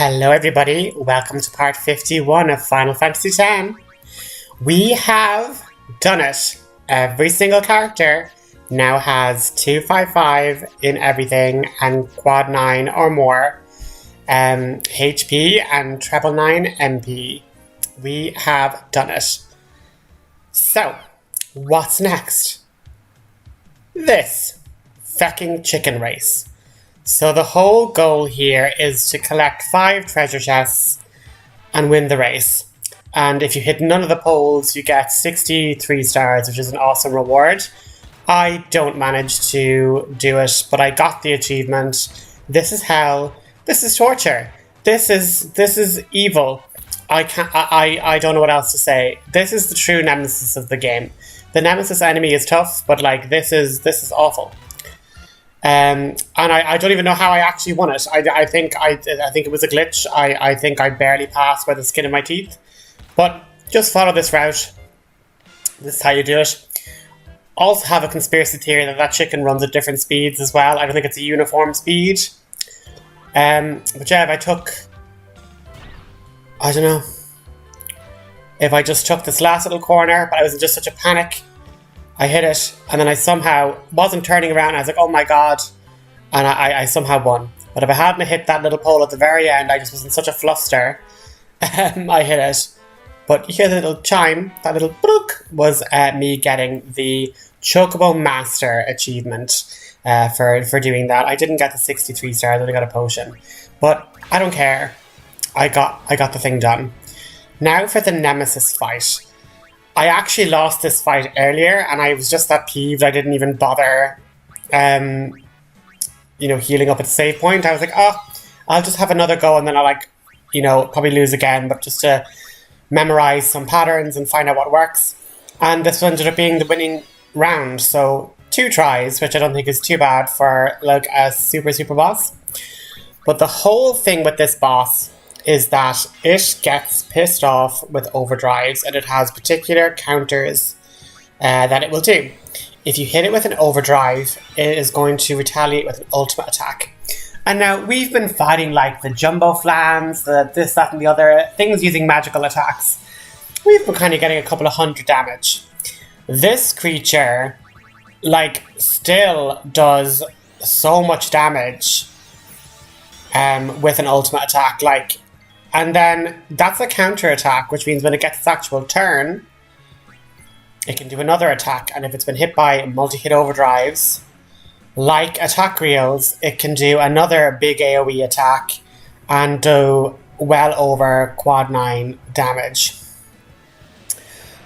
Hello everybody, welcome to part 51 of Final Fantasy X. We have done it. Every single character now has 255 in everything and quad 9 or more HP and treble 9 MP. We have done it. So, what's next? This fecking chicken race. So the whole goal here is to collect 5 treasure chests and win the race. And if you hit none of the poles, you get 63 stars, which is an awesome reward. I don't manage to do it, but I got the achievement. This is hell. This is torture. This is evil. I don't know what else to say. This is the true nemesis of the game. The nemesis enemy is tough, but like this is awful. And I don't even know how I actually won it. I think it was a glitch. I think I barely passed by the skin of my teeth. But just follow this route. This is how you do it. Also have a conspiracy theory that chicken runs at different speeds as well. I don't think it's a uniform speed. But yeah, I don't know. If I just took this last little corner, but I was in just such a panic, I hit it, and then I somehow wasn't turning around. I was like, oh my god. And I somehow won. But if I hadn't hit that little pole at the very end, I just was in such a fluster. I hit it. But you hear the little chime, that little brook, was me getting the Chocobo Master achievement for doing that. I didn't get the 63 stars, I only got a potion. But I don't care. I got the thing done. Now for the Nemesis fight. I actually lost this fight earlier, and I was just that peeved I didn't even bother, healing up at the save point. I was like, oh, I'll just have another go, and then I'll probably lose again, but just to memorize some patterns and find out what works. And this ended up being the winning round, so 2 tries, which I don't think is too bad for like a super boss. But the whole thing with this boss is that it gets pissed off with overdrives, and it has particular counters that it will do. If you hit it with an overdrive, it is going to retaliate with an ultimate attack. And now we've been fighting like the jumbo flans, the this, that and the other, things using magical attacks. We've been kind of getting a couple of 100 damage. This creature still does so much damage with an ultimate attack, and then that's a counter attack, which means when it gets its actual turn, it can do another attack. And if it's been hit by multi-hit overdrives, like attack reels, it can do another big AoE attack and do well over quad 9 damage.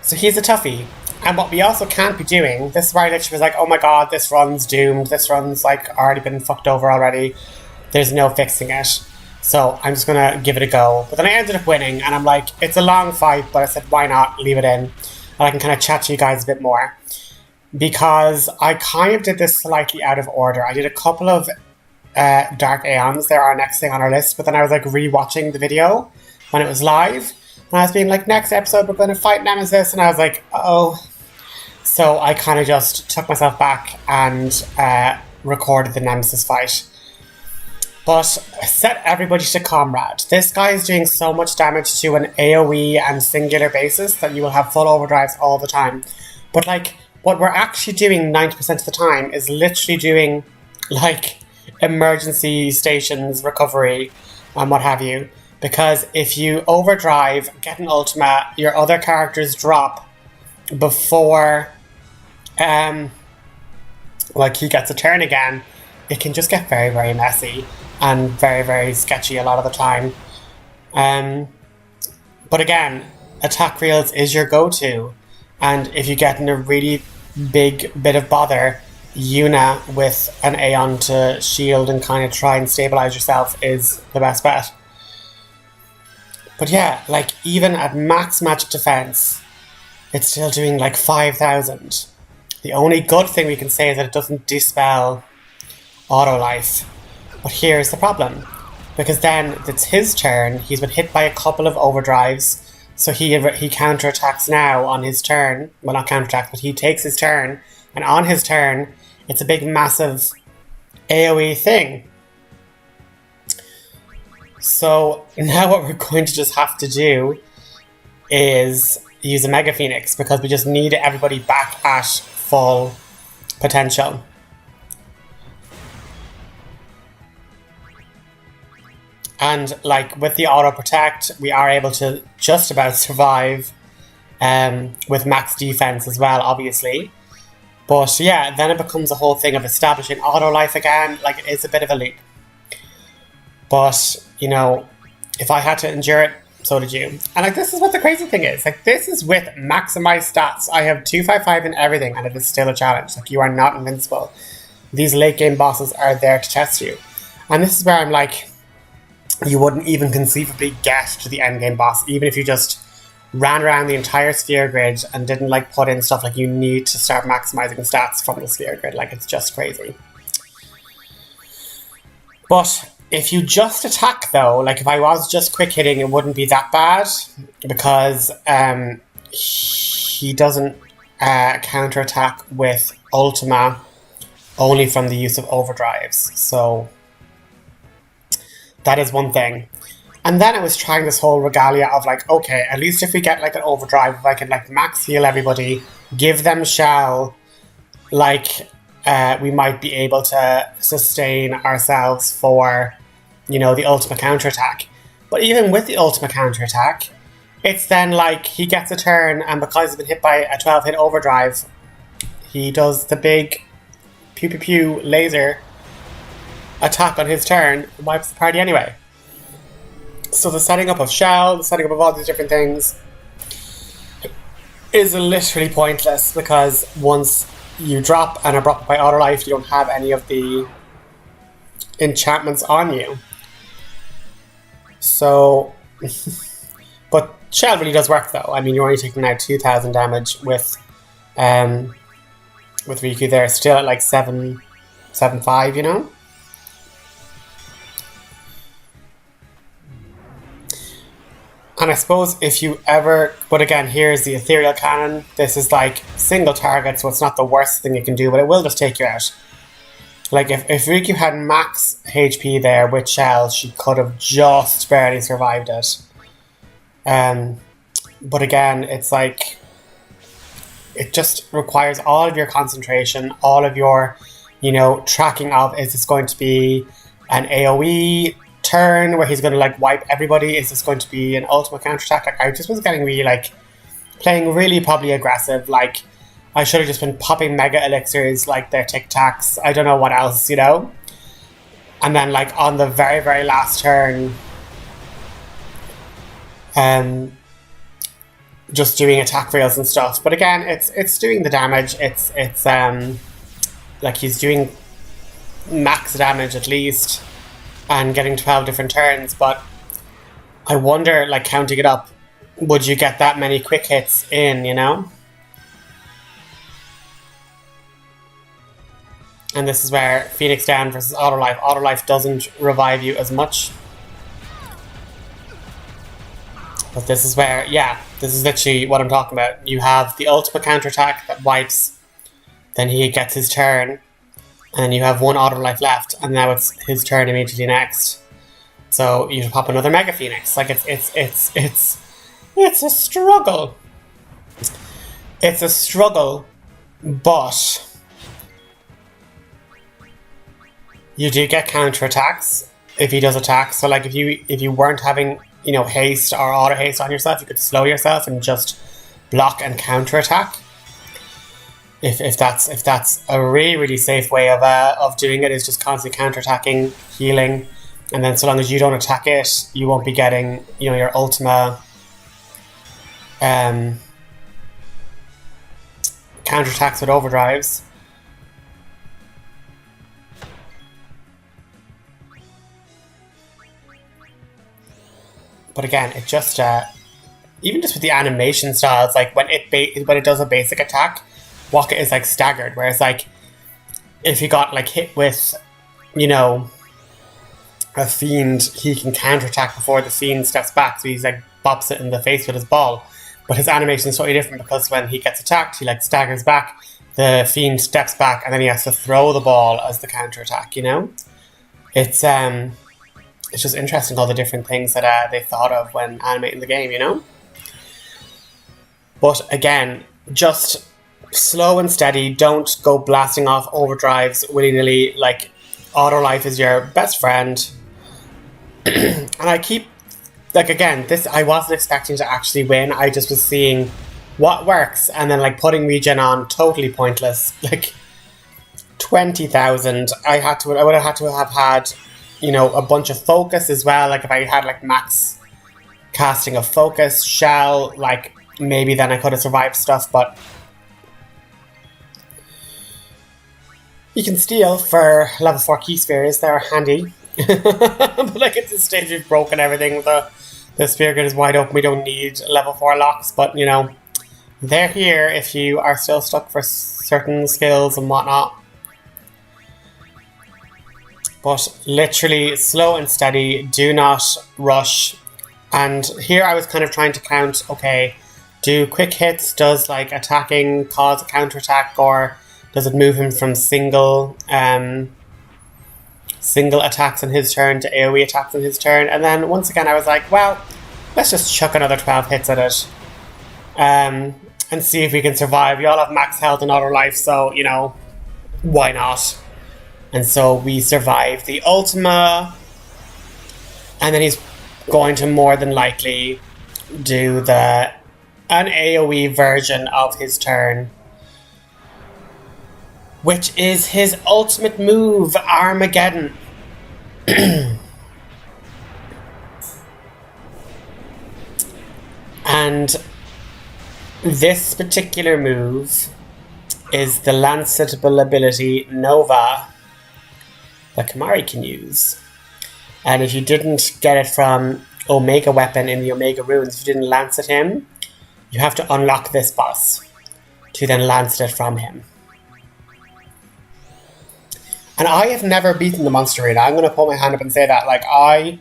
So he's a toughie. And what we also can't be doing, this is where I literally was like, oh my god, this run's doomed. This run's already been fucked over already. There's no fixing it. So I'm just going to give it a go. But then I ended up winning, and I'm like, it's a long fight, but I said, why not leave it in? And I can kind of chat to you guys a bit more. Because I kind of did this slightly out of order. I did a couple of Dark Aeons. They're our next thing on our list. But then I was rewatching the video when it was live. And I was being like, next episode we're going to fight Nemesis. And I was like, uh-oh. So I kind of just took myself back and recorded the Nemesis fight. But set everybody to Comrade. This guy is doing so much damage to an AoE and singular basis that you will have full overdrives all the time. But what we're actually doing 90% of the time is literally doing emergency stations, recovery, and what have you. Because if you overdrive, get an ultimate, your other characters drop before he gets a turn again, it can just get very, very messy and very, very sketchy a lot of the time. But again, attack reels is your go-to. And if you get in a really big bit of bother, Yuna with an Aeon to shield and kind of try and stabilize yourself is the best bet. But yeah, even at max magic defense, it's still doing 5,000. The only good thing we can say is that it doesn't dispel auto life. But here's the problem. Because then it's his turn, he's been hit by a couple of overdrives, so he counterattacks now on his turn. Well, not counterattacks, but he takes his turn, and on his turn, it's a big massive AoE thing. So now what we're going to just have to do is use a Mega Phoenix because we just need everybody back at full potential. And like with the auto protect, we are able to just about survive with max defense as well, obviously. But yeah, then it becomes a whole thing of establishing auto life again. Like, it is a bit of a leap. But, you know, if I had to endure it, so did you. And like, this is what the crazy thing is. Like, this is with maximized stats. I have 255 in everything, and it is still a challenge. Like, you are not invincible. These late game bosses are there to test you. And this is where I'm like, you wouldn't even conceivably get to the end game boss, even if you just ran around the entire sphere grid and didn't like put in stuff. Like, you need to start maximizing stats from the sphere grid. Like, it's just crazy. But if you just attack though, like if I was just quick hitting, it wouldn't be that bad because he doesn't counter attack with Ultima, only from the use of overdrives. So that is one thing. And then I was trying this whole regalia of like, okay, at least if we get like an overdrive, if I can like max heal everybody, give them shell, like we might be able to sustain ourselves for, you know, the ultimate counterattack. But even with the ultimate counterattack, it's then like he gets a turn, and because he's been hit by a 12 hit overdrive, he does the big pew pew pew laser attack on his turn, wipes the party anyway. So the setting up of shell, the setting up of all these different things is literally pointless because once you drop and are brought by auto life, you don't have any of the enchantments on you. So, but shell really does work though. I mean, you're only taking now 2,000 damage with Riku there, still at like 7.5, you know? And I suppose if you ever, but again, here's the ethereal cannon. This is like single target, so it's not the worst thing you can do, but it will just take you out. Like if Riku had max HP there with shell, she could have just barely survived it. But again, it's like, it just requires all of your concentration, all of your, you know, tracking of, is this going to be an AoE turn where he's going to like wipe everybody? Is this going to be an ultimate counterattack? Like, I just was getting really like playing really probably aggressive. Like, I should have just been popping mega elixirs like their Tic Tacs. I don't know what else, you know. And then like on the very very last turn, just doing attack rails and stuff. But again, it's doing the damage. It's like he's doing max damage at least, and getting 12 different turns, but I wonder, like, counting it up, would you get that many quick hits in, you know? And this is where Phoenix Down versus Autolife. Autolife doesn't revive you as much. But this is where, yeah, this is literally what I'm talking about. You have the ultimate counterattack that wipes, then he gets his turn, and you have one auto life left, and now it's his turn immediately next. So you pop another Mega Phoenix. Like it's a struggle. It's a struggle, but you do get counterattacks if he does attack. So like if you weren't having, you know, haste or auto haste on yourself, you could slow yourself and just block and counterattack. If that's a really really safe way of doing it, is just constantly counterattacking, healing, and then so long as you don't attack it, you won't be getting, you know, your Ultima counterattacks with overdrives. But again, it just even just with the animation styles, like when it does a basic attack, Waka is like staggered, whereas like if he got like hit with, you know, a fiend, he can counterattack before the fiend steps back, so he's like bops it in the face with his ball. But his animation is totally different because when he gets attacked, he like staggers back, the fiend steps back, and then he has to throw the ball as the counterattack, you know? It's it's just interesting all the different things that they thought of when animating the game, you know? But again, just slow and steady. Don't go blasting off overdrives willy-nilly. Like, auto life is your best friend. And I keep, like, again, this, I wasn't expecting to actually win. I just was seeing what works, and then, like, putting regen on, totally pointless. Like, 20,000. I would have had to have had, you know, a bunch of focus as well. Like, if I had, like, max casting of focus, shell, like, maybe then I could have survived stuff, but you can steal for level 4 key spheres, they're handy. But like at this stage we've broken everything, the spear grid is wide open, we don't need level 4 locks, but you know, they're here if you are still stuck for certain skills and whatnot. But literally slow and steady, do not rush. And here I was kind of trying to count, okay, do quick hits, does like attacking cause a counterattack, or does it move him from single attacks in his turn to AoE attacks in his turn? And then once again I was like, well, let's just chuck another 12 hits at it. And see if we can survive. We all have max health and auto life, so, you know, why not? And so we survive the Ultima. And then he's going to more than likely do an AoE version of his turn, which is his ultimate move, Armageddon. And this particular move is the Lancetable ability Nova that Kimahri can use. And if you didn't get it from Omega Weapon in the Omega Runes, if you didn't Lancet him, you have to unlock this boss to then Lancet it from him. And I have never beaten the Monster Arena. I'm going to put my hand up and say that. Like, I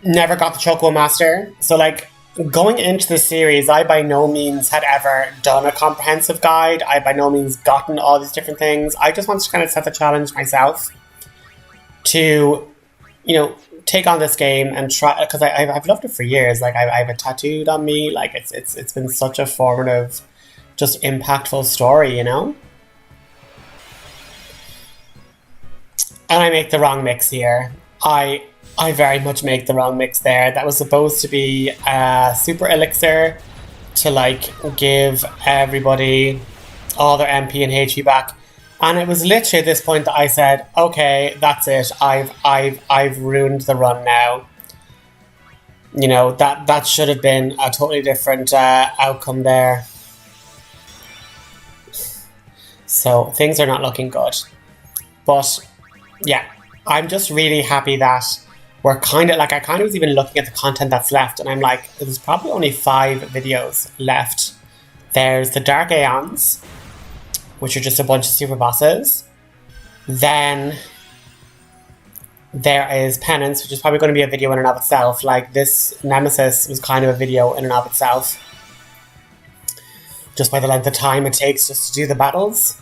never got the Chocobo Master. So, like, going into the series, I by no means had ever done a comprehensive guide. I by no means gotten all these different things. I just wanted to kind of set the challenge myself to, you know, take on this game and try, because I've loved it for years. Like, I have it tattooed on me. Like, it's been such a formative, just impactful story, you know? And I make the wrong mix here. I very much make the wrong mix there. That was supposed to be a super elixir to like give everybody all their MP and HP back. And it was literally at this point that I said, okay, that's it. I've ruined the run now. You know, that should have been a totally different outcome there. So things are not looking good. But yeah, I'm just really happy that we're kind of, like, I kind of was even looking at the content that's left, and I'm like, there's probably only 5 videos left. There's the Dark Aeons, which are just a bunch of super bosses. Then there is Penance, which is probably going to be a video in and of itself. Like, this Nemesis was kind of a video in and of itself, just by the length of time it takes just to do the battles.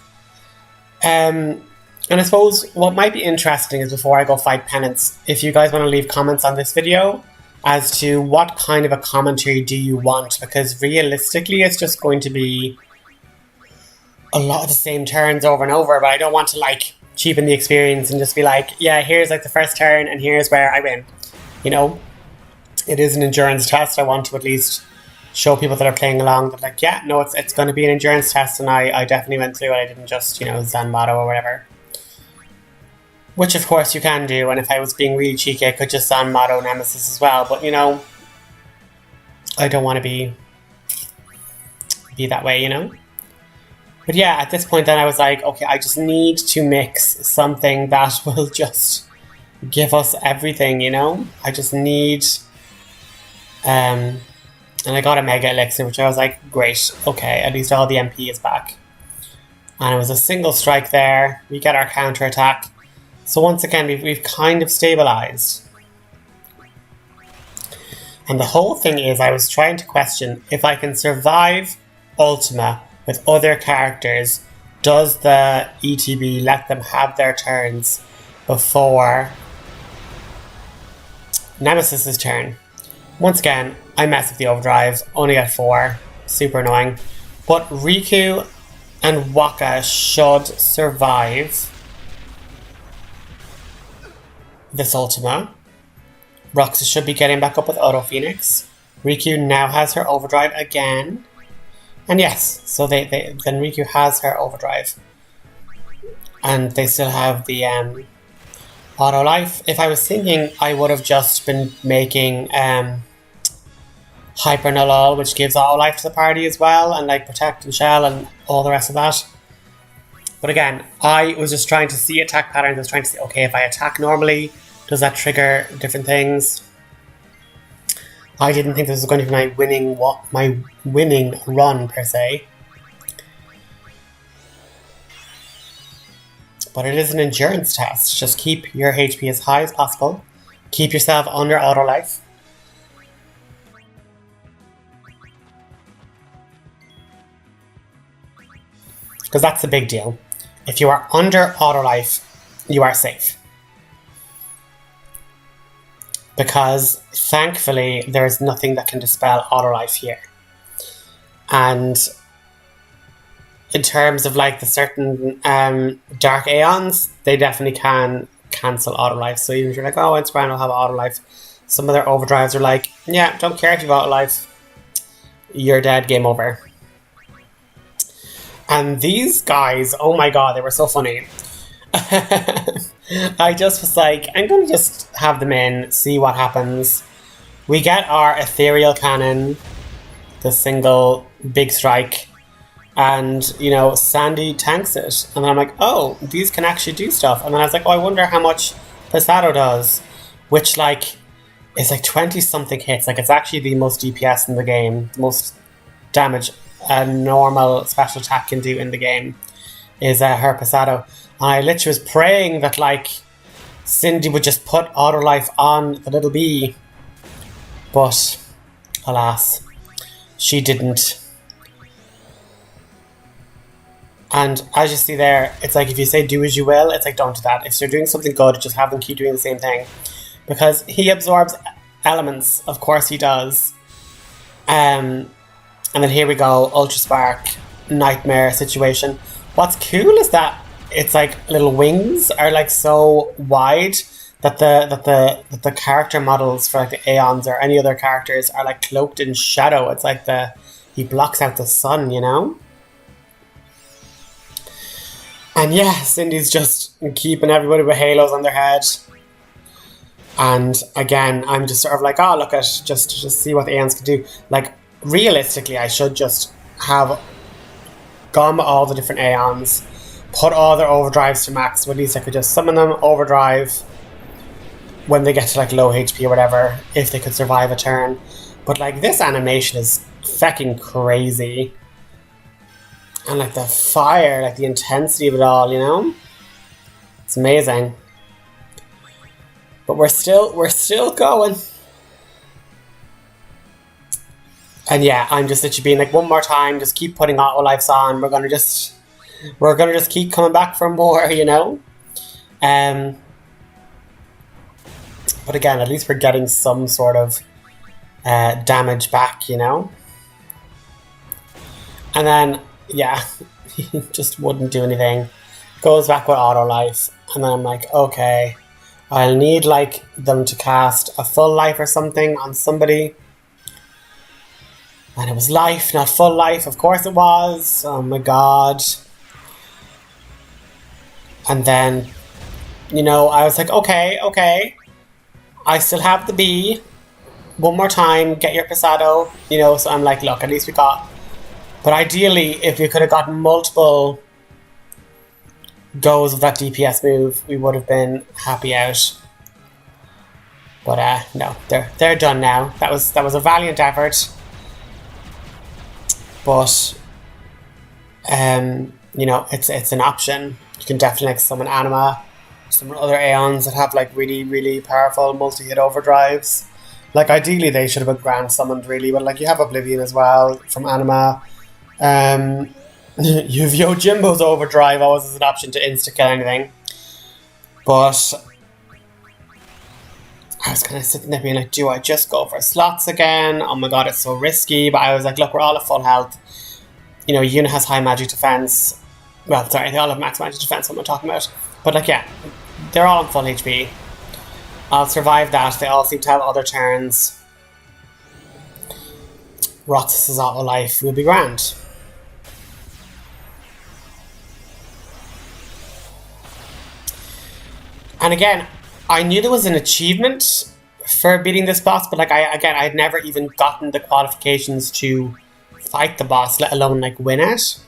And I suppose what might be interesting is, before I go fight Penance, if you guys want to leave comments on this video as to what kind of a commentary do you want, because realistically it's just going to be a lot of the same turns over and over, but I don't want to like cheapen the experience and just be like, yeah, here's like the first turn and here's where I win. You know, it is an endurance test. I want to at least show people that are playing along that, like, yeah, no, it's going to be an endurance test, and I definitely went through it. I didn't just, you know, Zanmato or whatever. Which, of course, you can do, and if I was being really cheeky, I could just Zanmato Nemesis as well, but, you know, I don't want to be that way, you know? But yeah, at this point then I was like, okay, I just need to mix something that will just give us everything, you know? I just need... and I got a Mega Elixir, which I was like, great, okay, at least all the MP is back. And it was a single strike there. We get our counter attack. So once again, we've kind of stabilized. And the whole thing is, I was trying to question, if I can survive Ultima with other characters, does the ETB let them have their turns before Nemesis' turn. Once again, I mess with the overdrive, only at 4. Super annoying. But Riku and Waka should survive this Ultima. Roxas should be getting back up with Auto Phoenix. Riku now has her overdrive again. And yes, so then Riku has her overdrive. And they still have the auto life. If I was thinking, I would have just been making Hyper Null All, which gives auto life to the party as well, and like Protect and Shell and all the rest of that. But again, I was just trying to see attack patterns. I was trying to see, okay, if I attack normally, does that trigger different things? I didn't think this was going to be my winning run per se. But it is an endurance test. Just keep your HP as high as possible. Keep yourself under auto life. Because that's the big deal. If you are under auto life, you are safe. Because thankfully there's nothing that can dispel auto life here. And in terms of like the certain dark Aeons, they definitely can cancel auto life. So even if you're like, oh, Inspiron will have auto life, some of their overdrives are like, yeah, don't care if you've auto life, you're dead, game over. And these guys, oh my god, they were so funny. I just was like, I'm going to just have them in, see what happens. We get our ethereal cannon, the single big strike, and, you know, Sandy tanks it. And then I'm like, oh, these can actually do stuff. And then I was like, oh, I wonder how much Pasado does, which, like, is like 20-something hits. Like, it's actually the most DPS in the game, the most damage a normal special attack can do in the game is her Pasado. And I literally was praying that, like, Cindy would just put auto life on the little bee. But, alas, she didn't. And as you see there, it's like if you say do as you will, it's like don't do that. If you're doing something good, just have them keep doing the same thing. Because he absorbs elements, of course he does. And then here we go, Ultra Spark, Nightmare situation. What's cool is that it's like little wings are like so wide that the character models for like the Aeons or any other characters are like cloaked in shadow. It's like he blocks out the sun, you know? And yeah, Cindy's just keeping everybody with halos on their head. And again, I'm just sort of like, oh, look at just see what the Aeons can do. Like, realistically, I should just have gone with all the different Aeons, put all their overdrives to max, so at least I could just summon them, overdrive when they get to like low HP or whatever, if they could survive a turn. But like this animation is fucking crazy. And like the fire, like the intensity of it all, you know? It's amazing. But we're still going. And yeah, I'm just literally being like, one more time, just keep putting auto lives on. We're gonna just keep coming back for more, you know? But again, at least we're getting some sort of damage back, you know? And then, yeah, he just wouldn't do anything. Goes back with auto life. And then I'm like, okay, I'll need like them to cast a full life or something on somebody. And it was life, not full life. Of course it was. Oh my god. And then, you know, I was like, okay. I still have the bee. One more time, get your Pasado. You know, so I'm like, look, at least we got... But ideally, if we could have gotten multiple goes of that DPS move, we would have been happy out. But no, they're done now. That was a valiant effort. But you know, it's an option. You can definitely like summon Anima, some other Aeons that have like really, really powerful multi-hit overdrives. Like ideally they should have been grand summoned really, but like you have Oblivion as well from Anima. You have Yojimbo's overdrive always as an option to insta-kill anything. But was kind of sitting there being like, do I just go for slots again? Oh my god, it's so risky. But I was like, look, we're all at full health. You know, Yuna has high magic defense. Well, sorry, they all have max magic defense, what am I talking about? But like, yeah, they're all on full HP. I'll survive that. They all seem to have other turns. Roxas' auto life will be grand. And again, I knew there was an achievement for beating this boss, but like I'd never even gotten the qualifications to fight the boss, let alone like win it.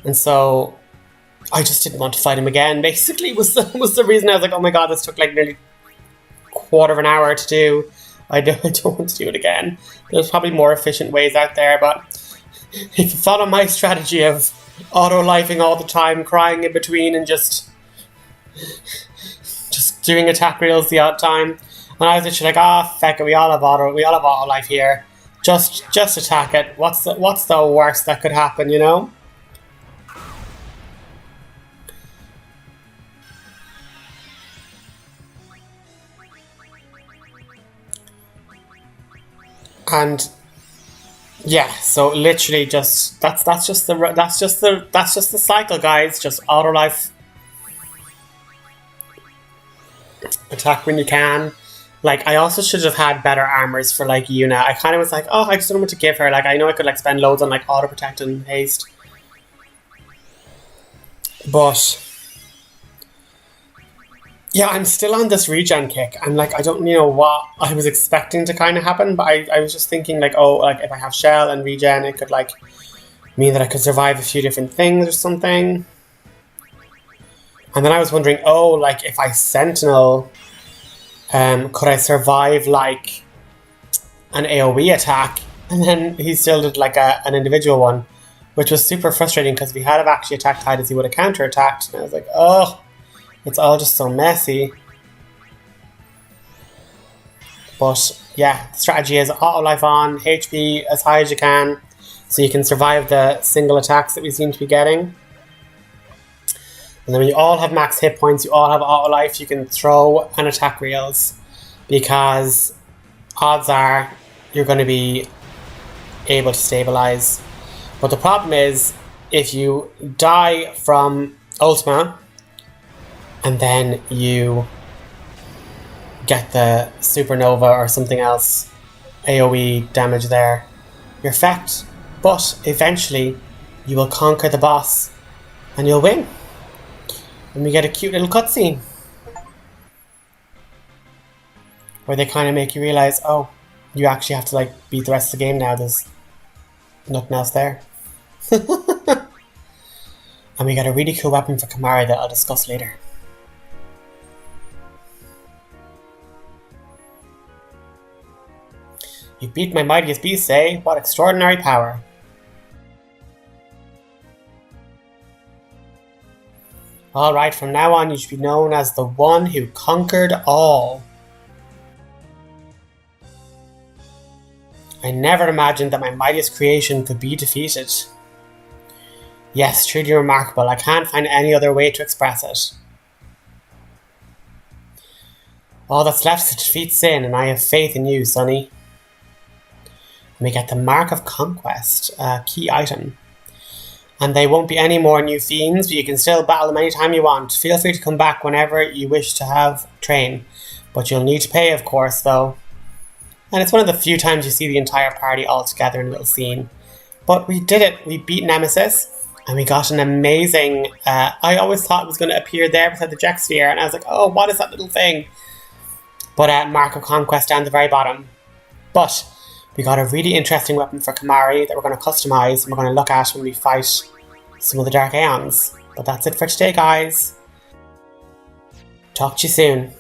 And so I just didn't want to fight him again. Basically, was the reason I was like, oh my god, this took like nearly a quarter of an hour to do. I don't want to do it again. There's probably more efficient ways out there, but if you follow my strategy of auto-lifing all the time, crying in between, and just doing attack reels the odd time, and I was literally like, feck it, we all have auto life here. Just attack it. What's the worst that could happen, you know? And yeah, so literally just that's just the cycle, guys. Just auto life, attack when you can. Like, I also should have had better armors for like Yuna. I kind of was like, oh, I just don't know what to give her. Like, I know I could like spend loads on like auto protect and haste, but yeah, I'm still on this regen kick. I'm like, I don't know what I was expecting to kind of happen, but I was just thinking like, oh, like if I have shell and regen, it could like mean that I could survive a few different things or something. And then I was wondering, oh, like if I sentinel, could I survive like an AoE attack? And then he still did like an individual one, which was super frustrating because if he had actually attacked Titus, he would have counter-attacked. And I was like, oh, it's all just so messy. But yeah, the strategy is auto life on, HP as high as you can, so you can survive the single attacks that we seem to be getting. And then when you all have max hit points, you all have auto life, you can throw and attack reels, because odds are you're going to be able to stabilize. But the problem is, if you die from Ultima, and then you get the supernova or something else, AoE damage there, you're fecked. But eventually, you will conquer the boss, and you'll win. And we get a cute little cutscene where they kind of make you realize, oh, you actually have to like beat the rest of the game now. There's nothing else there. And we got a really cool weapon for Kamari that I'll discuss later. You beat my mightiest beast, eh? What extraordinary power. Alright, from now on you should be known as the one who conquered all. I never imagined that my mightiest creation could be defeated. Yes, truly remarkable. I can't find any other way to express it. All that's left is to defeat sin, and I have faith in you, Sonny. And we get the Mark of Conquest, a key item. And they won't be any more new fiends, but you can still battle them anytime you want. Feel free to come back whenever you wish to have train. But you'll need to pay, of course, though. And it's one of the few times you see the entire party all together in a little scene. But we did it. We beat Nemesis. And we got an amazing... I always thought it was going to appear there beside the Jack Sphere. And I was like, oh, what is that little thing? But Mark of Conquest down the very bottom. But... we got a really interesting weapon for Kamari that we're going to customize and we're going to look at when we fight some of the Dark Aeons. But that's it for today, guys. Talk to you soon.